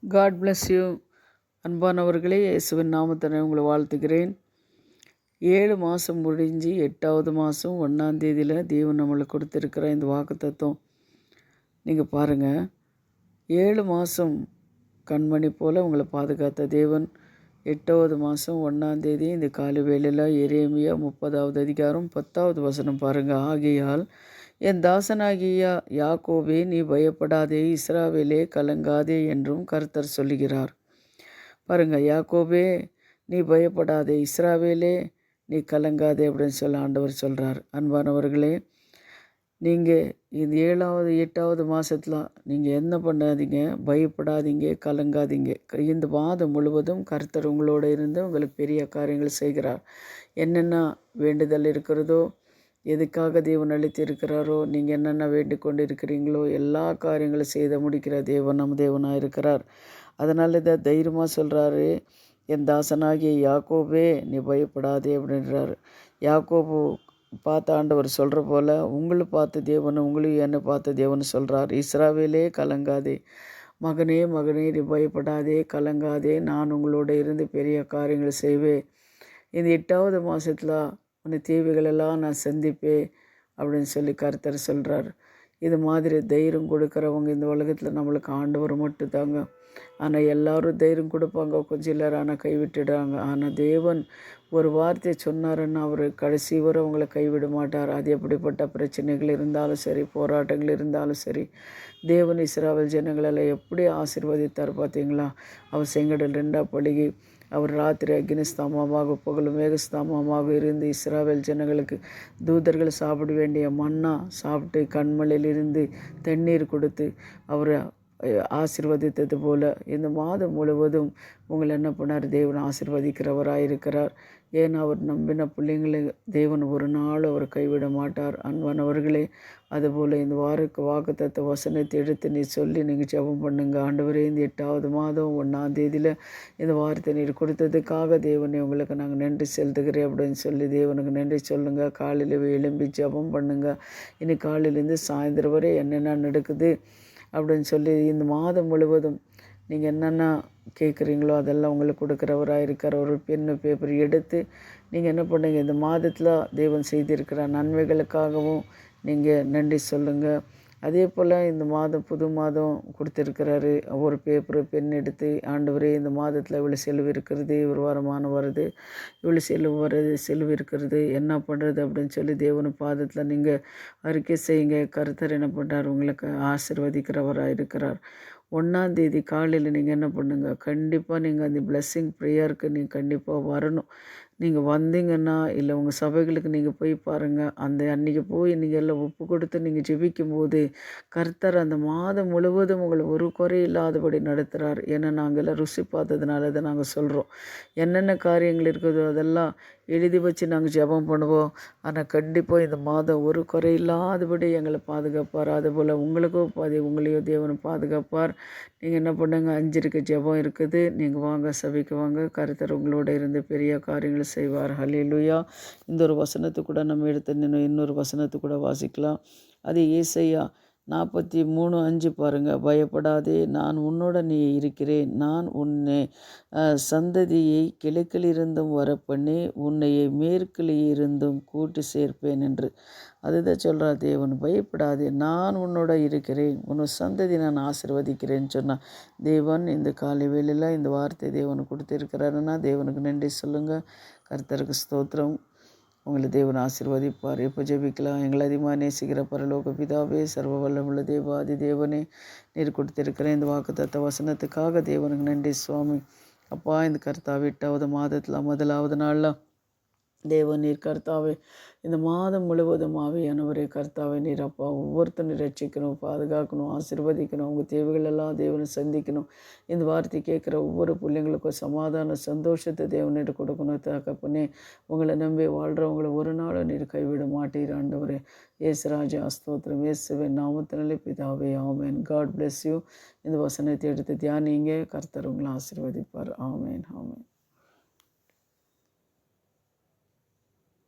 God bless you. அன்பானவர்களே, இயேசுவின் நாமத்தினை உங்களை வாழ்த்துகிறேன். 7 மாதம் முடிஞ்சு 8வது மாதம் 1ஆம் தேதியில் தேவன் நம்மளுக்கு கொடுத்துருக்கிற இந்த வாக்குத்தத்தம் நீங்கள் பாருங்கள். 7 மாதம் கண்மணி போல் உங்களை பாதுகாத்த தேவன் 8வது மாதம் 1ஆம் தேதி இந்த காலை வேளையில் எரேமியா 30வது அதிகாரம் 10வது வசனம் பாருங்கள். ஆகையால் என் தாசனாகிய யாக்கோபே, நீ பயப்படாதே, இஸ்ராவேலே கலங்காதே என்றும் கர்த்தர் சொல்லுகிறார். பாருங்கள், யாக்கோபே நீ பயப்படாதே, இஸ்ராவேலே நீ கலங்காதே அப்படின்னு சொல்லி ஆண்டவர் சொல்கிறார். அன்பானவர்களே, நீங்கள் இந்த 7வது 8வது மாதத்தில் நீங்கள் என்ன பண்ணாதீங்க, பயப்படாதீங்க, கலங்காதீங்க. இந்த மாதம் முழுவதும் கர்த்தர் உங்களோட இருந்து உங்களுக்கு பெரிய காரியங்கள் செய்கிறார். என்னென்ன வேண்டுதல் இருக்கிறதோ, எதுக்காக தேவன் அளித்திருக்கிறாரோ, நீங்கள் என்னென்ன வேண்டிக் கொண்டு இருக்கிறீங்களோ எல்லா காரியங்களும் செய்த முடிக்கிற தேவன் நம் தேவனாக இருக்கிறார். அதனால் இதை தைரியமாக சொல்கிறாரு. என் தாசனாகிய யாக்கோபே நீ பயப்படாதே அப்படின்றாரு. யாக்கோபு பார்த்த ஆண்டவர் சொல்கிற போல் உங்களை பார்த்த தேவன் உங்களையும் என்னை பார்த்த தேவன் சொல்கிறார். இஸ்ராவேலே கலங்காதே, மகனே மகனே நீ பயப்படாதே, கலங்காதே, நான் உங்களோட இருந்து பெரிய காரியங்கள் செய்வேன். இந்த 8வது மாதத்தில் உன்னை தேவைகளெல்லாம் நான் சந்திப்பேன் அப்படின்னு சொல்லி கர்த்தர் சொல்கிறார். இது மாதிரி தைரியம் கொடுக்குறவங்க இந்த உலகத்தில் நம்மளுக்கு ஆண்டவர் மட்டும் தாங்க. ஆனால் எல்லோரும் தைரியம் கொடுப்பாங்க, கொஞ்சம் எல்லாரும் ஆனால் கைவிட்டுடுறாங்க. ஆனால் தேவன் ஒரு வார்த்தை சொன்னாருன்னா அவர் கடைசி வரை அவங்கள கைவிட மாட்டார். அது எப்படிப்பட்ட பிரச்சனைகள் இருந்தாலும் சரி, போராட்டங்கள் இருந்தாலும் சரி, தேவன் இஸ்ராவேல் ஜனங்களெல்லாம் எப்படி ஆசீர்வதித்தார் பார்த்தீங்களா? அவர் செங்கடல் 2 படுகி, அவர் ராத்திரி அக்னிஸ்தாமமாக பகலும் மேகஸ்தாமமாக இருந்து இஸ்ராவேல் ஜனங்களுக்கு தூதர்கள் சாப்பிட வேண்டிய மன்னா சாப்பிட்டு கண்மலையிலிருந்து தண்ணீர் கொடுத்து அவரை ஆசீர்வதித்தது போல் இந்த மாதம் முழுவதும் உங்களை என்ன பண்ணார்? தேவன் ஆசீர்வதிக்கிறவராக இருக்கிறார். ஏன்னா அவர் நம்பின பிள்ளைங்களை தேவன் ஒரு நாள் அவர் கைவிட மாட்டார். அன்பானவர்களே, அதுபோல் இந்த வாக்குத்தத்த வசனத்தை எடுத்து நீ சொல்லி நீங்கள் ஜெபம் பண்ணுங்க. ஆண்டவரே, இந்த 8வது மாதம் 1ஆம் தேதியில் இந்த வார்த்தை நீர் கொடுத்ததுக்காக தேவனை உங்களுக்கு நாங்கள் நன்றி செலுத்துகிறேன் அப்படின்னு சொல்லி தேவனுக்கு நன்றி சொல்லுங்கள். காலையில் எழும்பி ஜெபம் பண்ணுங்கள். இனி காலையிலேருந்து சாயந்தரம் வரை என்னென்ன நடக்குது அப்படின்னு சொல்லி இந்த மாதம் முழுவதும் நீங்கள் என்னென்ன கேட்குறீங்களோ அதெல்லாம் உங்களுக்கு கொடுக்குறவராக இருக்கிற ஒரு பென்னு பேப்பர் எடுத்து நீங்கள் என்ன பண்ணுங்க, இந்த மாதத்தில் தேவன் செய்திருக்கிற நன்மைகளுக்காகவும் நீங்கள் நன்றி சொல்லுங்கள். அதே போல் இந்த மாதம் புது மாதம் கொடுத்துருக்கிறாரு. ஒரு பேப்பரு பென் எடுத்து ஆண்டவரே இந்த மாதத்தில் இவ்வளோ செலவு இருக்கிறது, ஒரு வருமானம் வருது, இவ்வளோ செலவு இருக்கிறது, என்ன பண்ணுறது அப்படின்னு சொல்லி தேவன் பாதத்தில் நீங்கள் அறிக்கை செய்யுங்க. கர்த்தர் என்ன பண்ணுறார்? உங்களுக்கு ஆசீர்வதிக்கிறவராக இருக்கிறார். 1ஆம் தேதி காலையில் நீங்கள் என்ன பண்ணுங்கள், கண்டிப்பாக நீங்கள் அந்த பிளெஸ்ஸிங் ப்ரேயருக்கு நீங்கள் கண்டிப்பாக வரணும். நீங்கள் வந்தீங்கன்னா இல்லை உங்கள் சபைகளுக்கு நீங்கள் போய் பாருங்கள். அந்த அன்றைக்கி போய் நீங்கள் எல்லாம் ஒப்பு கொடுத்து நீங்கள் ஜெபிக்கும் போது கர்த்தர் அந்த மாதம் முழுவதும் உங்களை ஒரு குறை இல்லாதபடி நடத்துகிறார். ஏன்னா நாங்கள் எல்லாம் ருசி பார்த்ததுனால அதை நாங்கள் சொல்கிறோம். என்னென்ன காரியங்கள் இருக்குதோ அதெல்லாம் எழுதி வச்சு நாங்கள் ஜெபம் பண்ணுவோம். ஆனால் கண்டிப்பாக இந்த மாதம் ஒரு குறை இல்லாதபடி எங்களை பாதுகாப்பார். அதுபோல் உங்களுக்கும் உங்களையும் தேவனை பாதுகாப்பார். நீங்கள் என்ன பண்ணுங்க, 5 ஜெபம் இருக்குது, நீங்கள் வாங்க, சபைக்கு வாங்க, கர்த்தர் உங்களோட இருந்து பெரிய காரியங்களை செய்வார். ஹல்லேலூயா. இந்த ஒரு வசனத்தை கூட நம்ம எடுத்து இன்னொரு வசனத்தை கூட வாசிக்கலாம். அது ஏசாயா 43:5 பாருங்கள். பயப்படாதே, நான் உன்னுடனே இருக்கிறேன், நான் உன்னை சந்ததியை கிழக்கிலிருந்தும் வரப்பண்ணி உன்னையை மேற்கிலிருந்தும் கூட்டி சேர்ப்பேன் என்று. அதுதான் சொல்கிறார் தேவன். பயப்படாதே, நான் உன்னோட இருக்கிறேன், உன் சந்ததி நான் ஆசீர்வதிக்கிறேன்னு சொன்னான் தேவன். இந்த காலை வேளையில் இந்த வார்த்தை தேவன் கொடுத்துருக்கிறாருன்னா தேவனுக்கு நன்றி சொல்லுங்கள். கர்த்தருக்கு ஸ்தோத்திரம். உங்களை தேவன் ஆசீர்வதிப்பார். இப்போ ஜெபிக்கலாம். எங்களை அதிகமாக நேசிக்கிற பரலோக பிதாவே, சர்வ வல்லமுள்ள தேவாதி தேவனே, நீர் கொடுத்திருக்கிற இந்த வாக்குத்தத்த வசனத்துக்காக தேவனுக்கு நன்றி சுவாமி. அப்பா, இந்த கர்த்தாவே 8வது மாதத்தில் 1வது நாளில் தேவன் நீர் கர்த்தாவே இந்த மாதம் முழுவதும் ஆவியானவரே கர்த்தாவே நீர் அப்பா ஒவ்வொருத்தரும் ரட்சிக்கணும், பாதுகாக்கணும், ஆசீர்வதிக்கணும். உங்கள் தேவைகள் எல்லாம் தேவனை சந்திக்கணும். இந்த வார்த்தை கேட்குற ஒவ்வொரு பிள்ளைங்களுக்கும் சமாதான சந்தோஷத்தை தேவனிட்டு கொடுக்கணும். தகப்பனே, உங்களை நம்பி வாழ்கிறவங்களை ஒரு நாளும் நீர் கைவிட மாட்டீர் ஆண்டவரே. இயேசு ராஜா ஸ்தோத்திரம். இயேசுவின் நாமத்தினாலே பிதாவே, ஆமேன். God bless you. இந்த வசனத்தை எடுத்து தியானிங்க. கர்த்தர் உங்களை ஆசீர்வதிப்பார். ஆமேன், ஆமேன்.